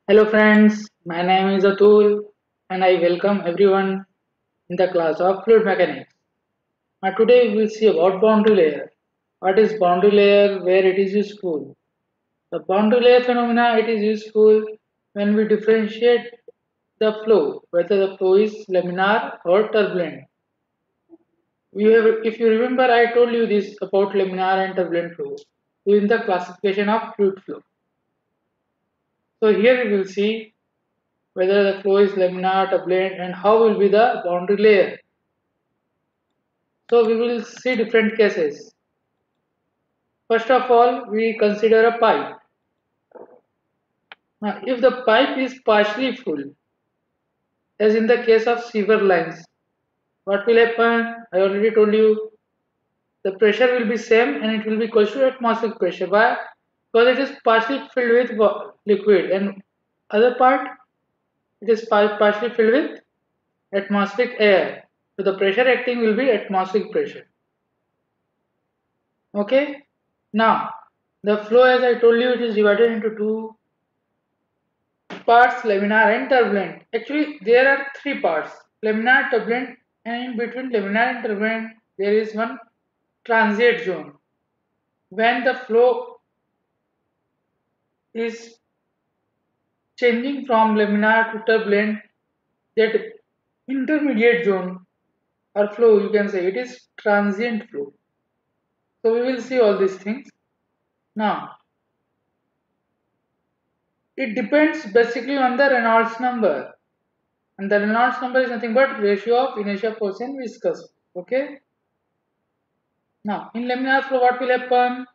Hello friends, my name is Atul and I welcome everyone in the class of fluid mechanics. Now today we will see about boundary layer. What is boundary layer, where it is useful? The boundary layer phenomena it is useful when we differentiate the flow, whether the flow is laminar or turbulent. If you remember I told you this about laminar and turbulent flow in the classification of fluid flow. So here we will see whether the flow is laminar, turbulent, and how will be the boundary layer. So we will see different cases. First of all, we consider a pipe. Now, if the pipe is partially full, as in the case of sewer lines, what will happen? I already told you the pressure will be same and it will be equal to atmospheric pressure. Why? Because it is partially filled with liquid and other part it is partially filled with atmospheric air. So the pressure acting will be atmospheric pressure. Okay. Now the flow, as I told you, it is divided into two parts, laminar and turbulent. Actually there are three parts, laminar, turbulent, and in between laminar and turbulent there is one transient zone. When the flow is changing from laminar to turbulent, that intermediate zone or flow, you can say it is transient flow. So we will see all these things. Now it depends basically on the Reynolds number, and the Reynolds number is nothing but ratio of inertia force and viscous. Okay. Now in laminar flow what will happen?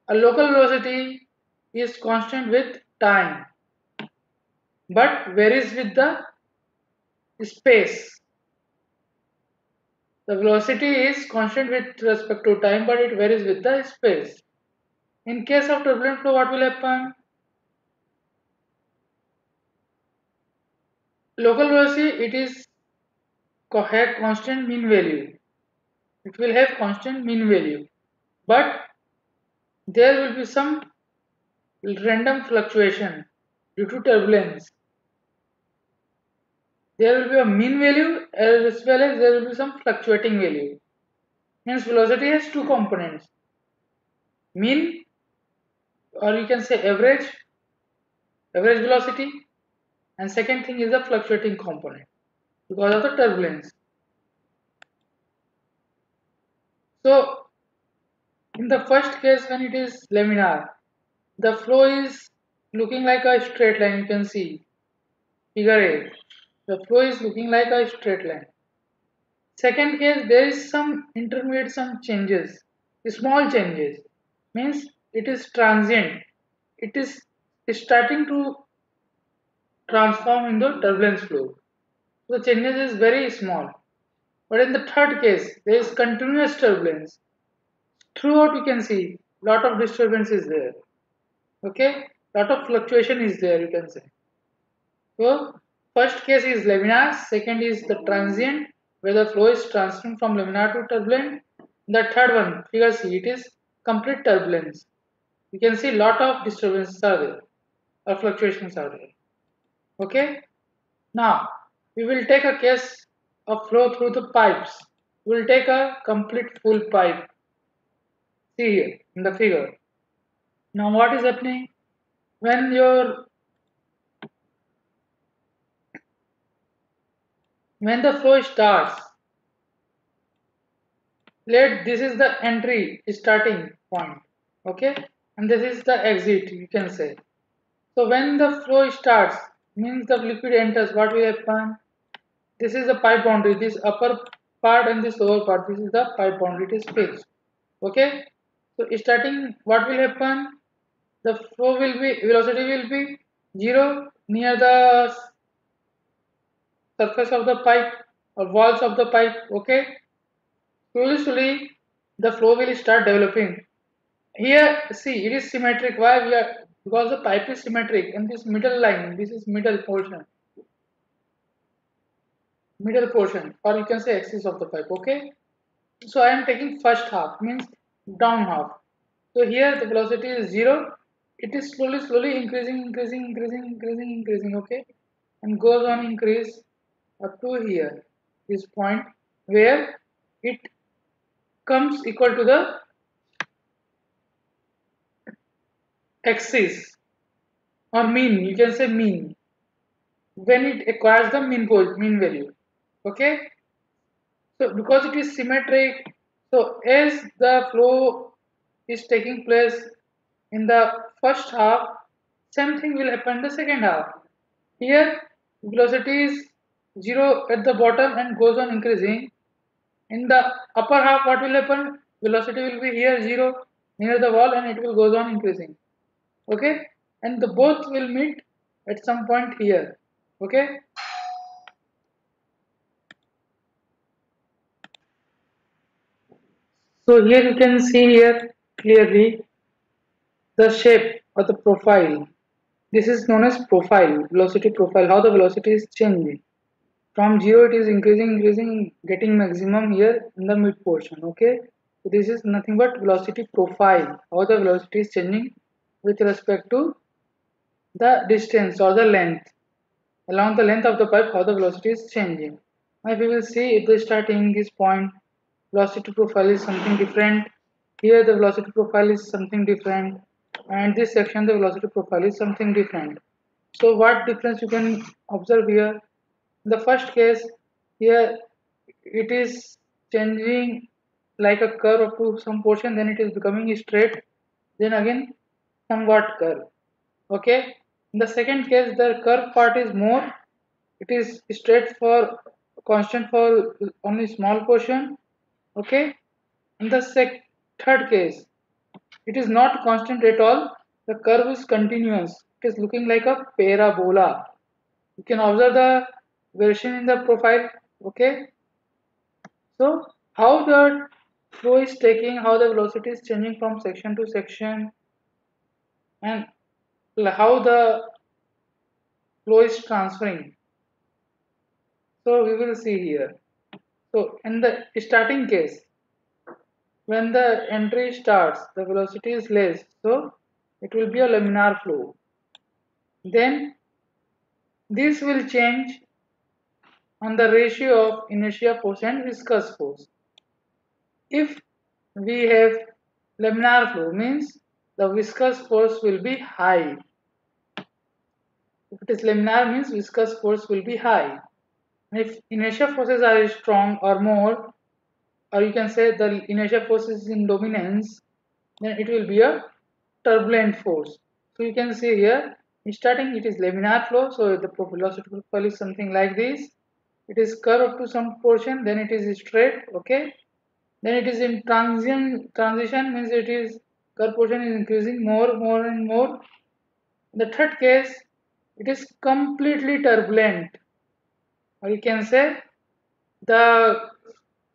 A local velocity is constant with time but varies with the space. The velocity is constant with respect to time but it varies with the space. In case of turbulent flow what will happen? Local velocity it is have constant mean value. It will have constant mean value but there will be some random fluctuation due to turbulence. There will be a mean value as well as there will be some fluctuating value. Hence velocity has two components, mean, or you can say average velocity, and second thing is the fluctuating component because of the turbulence. So in the first case when it is laminar, the flow is looking like a straight line. You can see figure A. The flow is looking like a straight line. Second case there is some intermediate, some changes, small changes, means it is transient. It is starting to transform into turbulence flow. So the changes is very small. But in the third case, there is continuous turbulence. Throughout you can see lot of disturbance is there. Okay, lot of fluctuation is there. You can say. So first case is laminar. Second is the transient, where the flow is transferring from laminar to turbulent. The third one, figure C, it is complete turbulence. You can see lot of disturbances are there or fluctuations are there. Okay. Now we will take a case of flow through the pipes. We will take a complete full pipe. See here in the figure. Now what is happening when the flow starts? Let this is the entry starting point. Okay, and this is the exit. You can say. So when the flow starts, means the liquid enters. What will happen? This is the pipe boundary. This upper part and this lower part. This is the pipe boundary. It is fixed. Okay. So starting, what will happen? The flow will be velocity will be 0 near the surface of the pipe or walls of the pipe. Okay. Slowly, the flow will start developing. Here, see, it is symmetric. Why we are? Because the pipe is symmetric, and this middle line, this is middle portion, or you can say axis of the pipe. Okay. So I am taking first half, means down half. So here the velocity is 0. it is slowly increasing, okay, and goes on increase up to here, this point where it comes equal to the axis or mean. You can say mean when it acquires the mean value. Okay, so because it is symmetric, so as the flow is taking place in the first half, same thing will happen in the second half. Here velocity is 0 at the bottom and goes on increasing. In the upper half, what will happen? Velocity will be here 0 near the wall and it will goes on increasing. Okay, and the both will meet at some point here. Okay, so here you can see here clearly the shape or the profile. This is known as profile, velocity profile, how the velocity is changing. From 0 it is increasing, getting maximum here in the mid portion. Okay, so this is nothing but velocity profile, how the velocity is changing with respect to the distance or the length. Along the length of the pipe, how the velocity is changing. Now if we will see at the starting this point, velocity profile is something different. Here the velocity profile is something different, and this section the velocity profile is something different. So what difference you can observe here? In the first case, here it is changing like a curve up to some portion, then it is becoming straight, then again somewhat curve. Okay, in the second case the curve part is more, it is straight for constant for only small portion. Okay, in the third case it is not constant at all, the curve is continuous, it is looking like a parabola. You can observe the variation in the profile. Okay, so how the flow is taking, how the velocity is changing from section to section, and how the flow is transferring. So we will see here. So in the starting case, when the entry starts, the velocity is less, so it will be a laminar flow. Then this will change on the ratio of inertia force and viscous force. If we have laminar flow, means the viscous force will be high. If it is laminar, means viscous force will be high. If inertia forces are strong or more, or you can say the inertia force is in dominance, then it will be a turbulent force. So you can see here, starting it is laminar flow, so the velocity profile is something like this. It is curved to some portion, then it is straight. Okay, then it is in transition, means it is curve portion is increasing more and more. In the third case, it is completely turbulent, or you can say the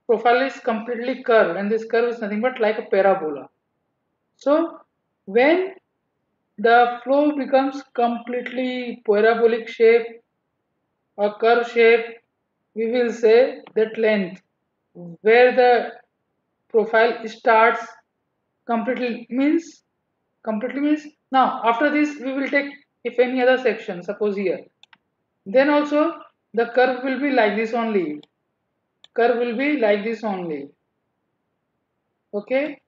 profile is completely curved, and this curve is nothing but like a parabola. So when the flow becomes completely parabolic shape or curve shape, we will say that length where the profile starts completely means now after this we will take if any other section, suppose here, then also the curve will be like this only, curve will be like this only. Okay,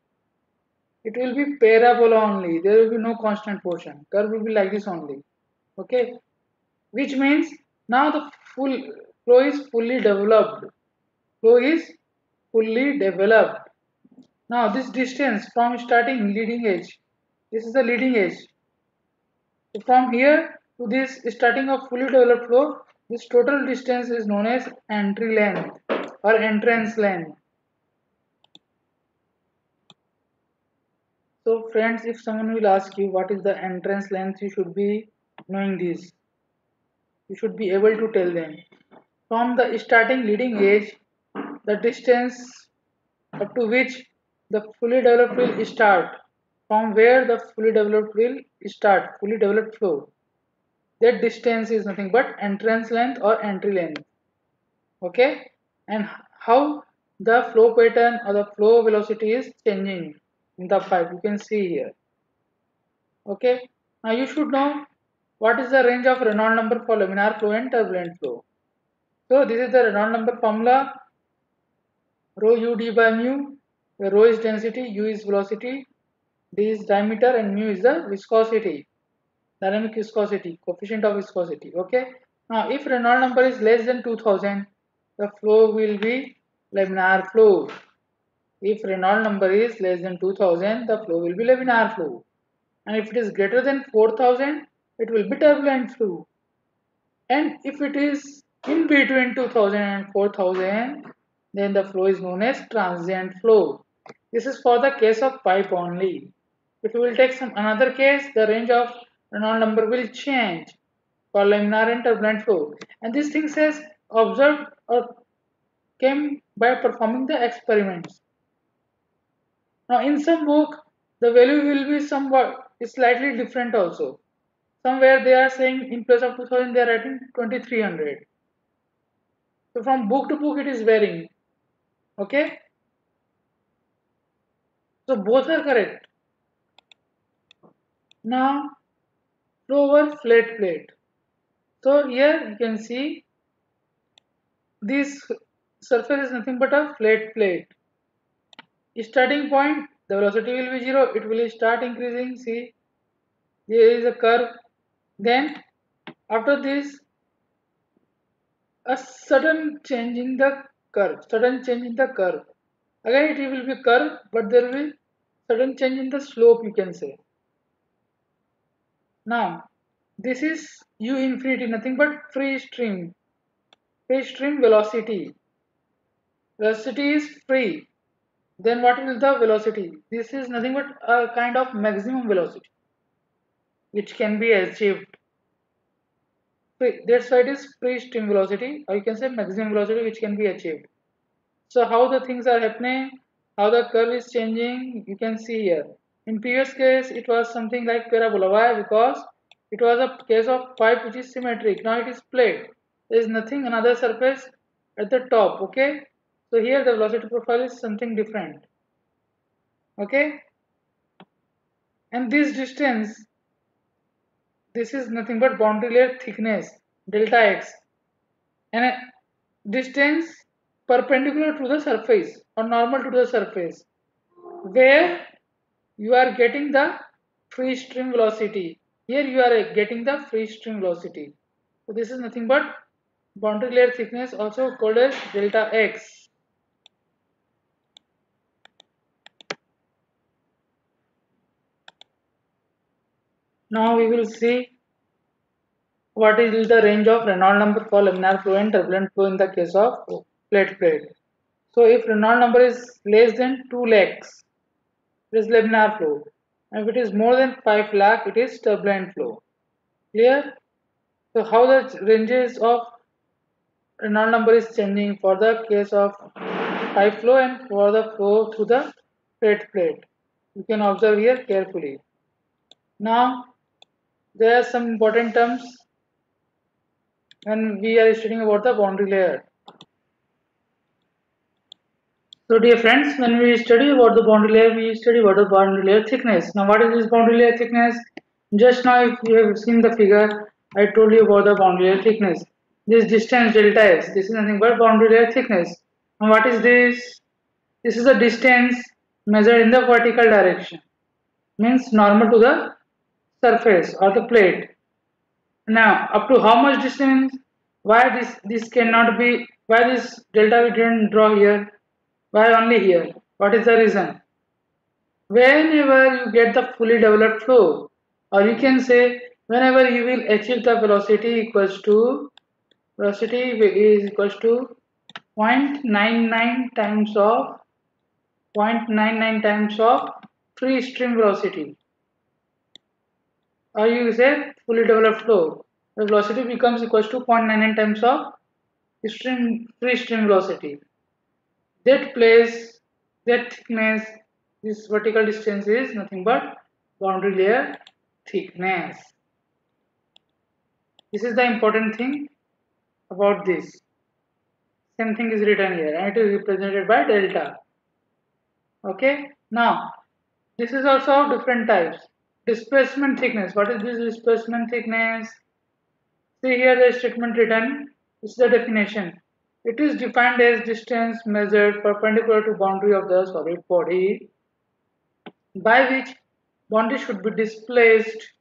it will be parabola only, there will be no constant portion, curve will be like this only. Okay, which means now the full flow is fully developed, flow is fully developed. Now this distance from starting leading edge, this is the leading edge. So from here to this starting of fully developed flow, this total distance is known as entry length or entrance length. So friends, if someone will ask you what is the entrance length, you should be knowing this. You should be able to tell them. From the starting leading edge, the distance up to which the fully developed will start, from where the fully developed will start, fully developed flow. That distance is nothing but entrance length or entry length. Okay, and how the flow pattern or the flow velocity is changing in the pipe, you can see here. Okay. Now you should know what is the range of Reynolds number for laminar flow and turbulent flow. So this is the Reynolds number formula. Rho u d by mu, where rho is density, u is velocity, d is diameter, and mu is the viscosity, dynamic viscosity, coefficient of viscosity. Okay. Now if Reynolds number is less than 2000, the flow will be laminar flow. If Reynolds number is less than 2000, the flow will be laminar flow. And if it is greater than 4000, it will be turbulent flow. And if it is in between 2000 and 4000, then the flow is known as transient flow. This is for the case of pipe only. If you will take some another case, the range of Reynolds number will change for laminar and turbulent flow. And this thing says observed or came by performing the experiments. Now in some book, the value will be somewhat slightly different also. Somewhere they are saying in place of 2000 they are writing 2300. So from book to book it is varying. Okay. So both are correct. Now flow over flat plate. So here you can see this surface is nothing but a flat plate. Starting point, the velocity will be 0. It will start increasing. See, there is a curve. Then after this, a sudden change in the curve. Sudden change in the curve. Again, it will be curve, but there will be sudden change in the slope. You can say. Now, this is u infinity, nothing but free stream. Free stream velocity. Velocity is free. Then what will the velocity? This is nothing but a kind of maximum velocity which can be achieved. That's why it is free stream velocity, or you can say maximum velocity which can be achieved. So how the things are happening, how the curve is changing, you can see here. In previous case, it was something like parabola. Why? Because it was a case of pipe which is symmetric. Now it is plate. There is nothing, another surface at the top. Okay. So here the velocity profile is something different. Okay. And this distance, this is nothing but boundary layer thickness, delta x, and a distance perpendicular to the surface or normal to the surface, where you are getting the free stream velocity. Here you are getting the free stream velocity. So this is nothing but boundary layer thickness, also called as delta x. Now we will see what is the range of Reynolds number for laminar flow and turbulent flow in the case of plate plate. So if Reynolds number is less than 2 lakhs, it is laminar flow. And if it is more than 5 lakh, it is turbulent flow. Clear? So how the ranges of Reynolds number is changing for the case of pipe flow and for the flow through the plate plate. You can observe here carefully. Now there are some important terms when we are studying about the boundary layer. So dear friends, when we study about the boundary layer, we study about the boundary layer thickness. Now what is this boundary layer thickness? Just now if you have seen the figure, I told you about the boundary layer thickness. This distance delta x, this is nothing but boundary layer thickness. Now what is this? This is the distance measured in the vertical direction. Means normal to the surface or the plate. Now up to how much distance? Why this cannot be, why this delta we didn't draw here? Why only here? What is the reason? Whenever you get the fully developed flow, or you can say whenever you will achieve the velocity is equals to 0.99 times of 0.99 times of free stream velocity, or you say fully developed flow, the velocity becomes equals to 0.99 times of free stream velocity. That place, that thickness, this vertical distance is nothing but boundary layer thickness. This is the important thing about this. Same thing is written here and it is represented by delta. Okay. Now this is also of different types. Displacement thickness. What is this displacement thickness? See here the statement written. This is the definition. It is defined as distance measured perpendicular to boundary of the solid body by which boundary should be displaced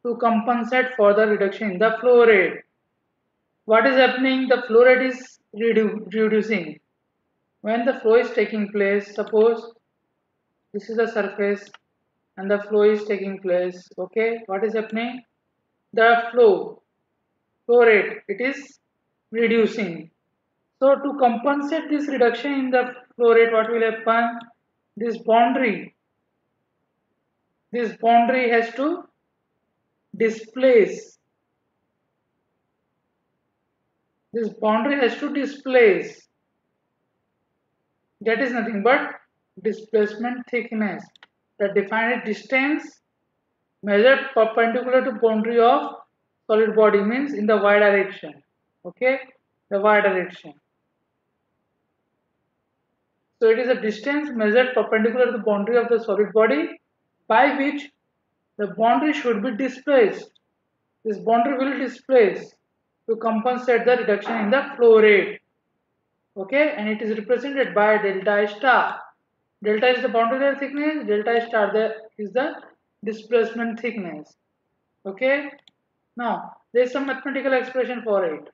to compensate for the reduction in the flow rate. What is happening? The flow rate is reducing. When the flow is taking place, suppose this is the surface and the flow is taking place. Okay, what is happening? The flow rate, it is reducing. So to compensate this reduction in the flow rate, what will happen? This boundary has to displace. This boundary has to displace. That is nothing but displacement thickness. The defined distance measured perpendicular to boundary of solid body means in the y direction. Okay, the y direction. So it is a distance measured perpendicular to the boundary of the solid body by which the boundary should be displaced. This boundary will displace to compensate the reduction in the flow rate. Okay, and it is represented by delta star. Delta is the boundary layer thickness, delta star is the displacement thickness. Okay, now there is some mathematical expression for it.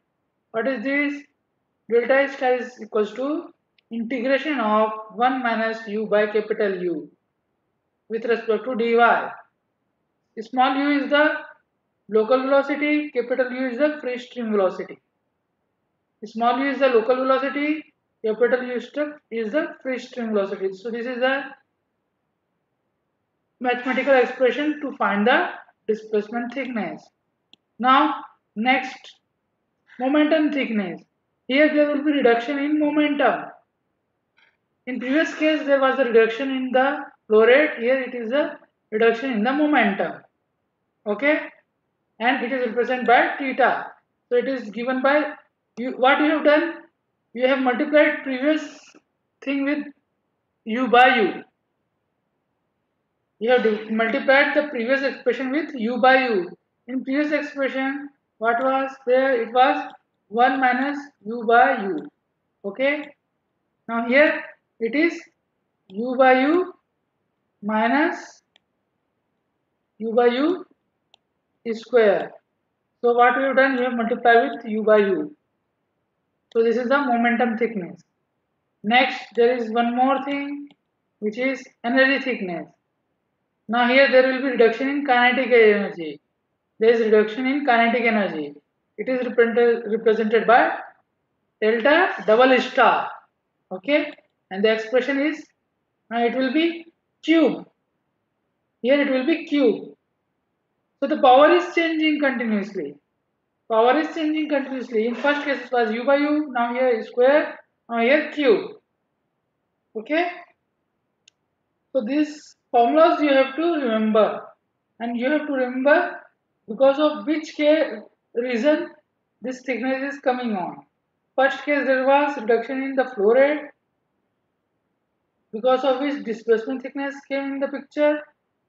What is this? Delta star is equals to integration of 1 minus u by capital U with respect to dy. Small u is the local velocity, capital U is the free stream velocity. Small u is the local velocity, capital U is the free stream velocity. So this is the mathematical expression to find the displacement thickness. Now next, momentum thickness. Here there will be reduction in momentum. In previous case there was a reduction in the flow rate, here it is a reduction in the momentum. Okay, and it is represented by theta. So it is given by you. What you have done? You have multiplied previous thing with u by u. You have multiplied the previous expression with u by u. In previous expression, what was there? It was 1 minus u by u. Okay. Now here it is u by u minus u by u square. So what we have done? We have multiplied with u by u. So this is the momentum thickness. Next, there is one more thing, which is energy thickness. Now here there will be reduction in kinetic energy. There is reduction in kinetic energy. It is represented by delta double star. Okay, and the expression is it will be cube. Here it will be cube. So the power is changing continuously. Power is changing continuously. In first case it was u by u. Now here is square. Now here cube. Okay. So these formulas you have to remember, and you have to remember because of which reason this thickness is coming on. First case there was reduction in the flow rate, because of which displacement thickness came in the picture.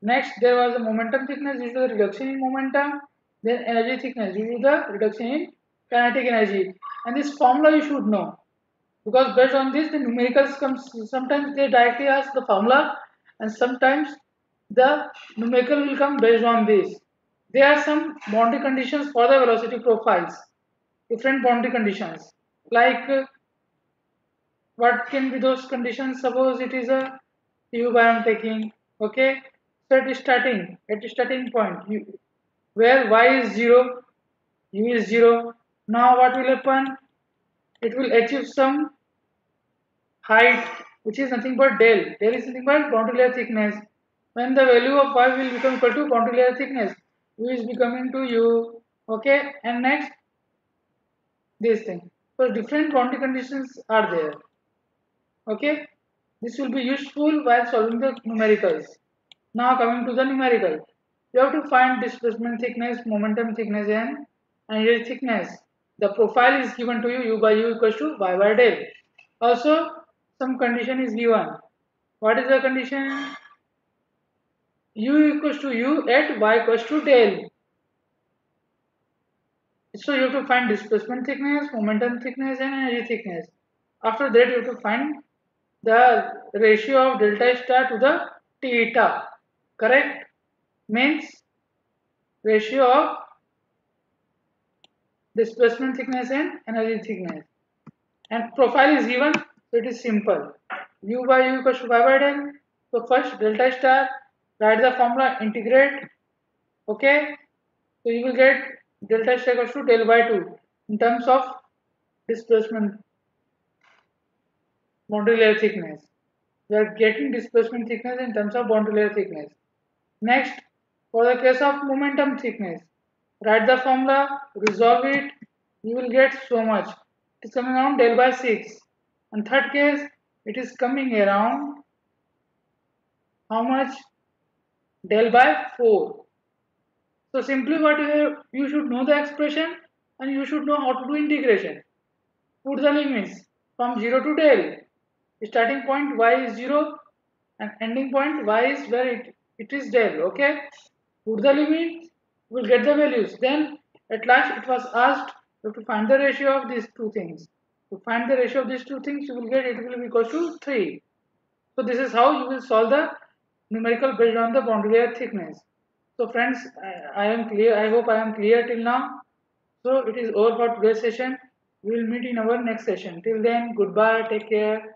Next there was the momentum thickness due to the reduction in momentum. Then energy thickness due to the reduction in kinetic energy. And this formula you should know, because based on this the numericals comes. Sometimes they directly ask the formula, and sometimes the numerical will come based on this. There are some boundary conditions for the velocity profiles, different boundary conditions, like what can be those conditions? Suppose it is a tube I am taking. Okay, so at starting point where y is 0, u is 0. Now what will happen? It will achieve some height, which is nothing but del. Del is nothing but boundary layer thickness. When the value of y will become equal to boundary layer thickness, u is becoming to u. Okay, and next this thing. So different boundary conditions are there. Okay, this will be useful while solving the numericals. Now coming to the numerical, you have to find displacement thickness, momentum thickness, and energy thickness. The profile is given to you, u by u equals to y by del. Also, some condition is given. What is the condition? u equals to u at y equals to del. So you have to find displacement thickness, momentum thickness, and energy thickness. After that, you have to find the ratio of delta star to the theta. Correct? Means ratio of displacement thickness and energy thickness. And profile is given, so it is simple. U by u equals to y by del. So first delta star, write the formula, integrate. Okay? So you will get delta star equals to del by 2 in terms of displacement boundary layer thickness. We are getting displacement thickness in terms of boundary layer thickness. Next, for the case of momentum thickness, write the formula, resolve it, you will get so much. It is coming around del by 6. And third case, it is coming around how much? Del by 4. So simply what you should know the expression and you should know how to do integration. Put the limits from 0 to del. Starting point y is 0 and ending point y is where it is del. Okay, put the limit, we'll get the values. Then at last it was asked you have to find the ratio of these two things. To find the ratio of these two things, you will get it will be equal to 3. So this is how you will solve the numerical based on the boundary layer thickness. So friends, I am clear. I hope I am clear till now. So it is over for today's session. We will meet in our next session. Till then, goodbye. Take care.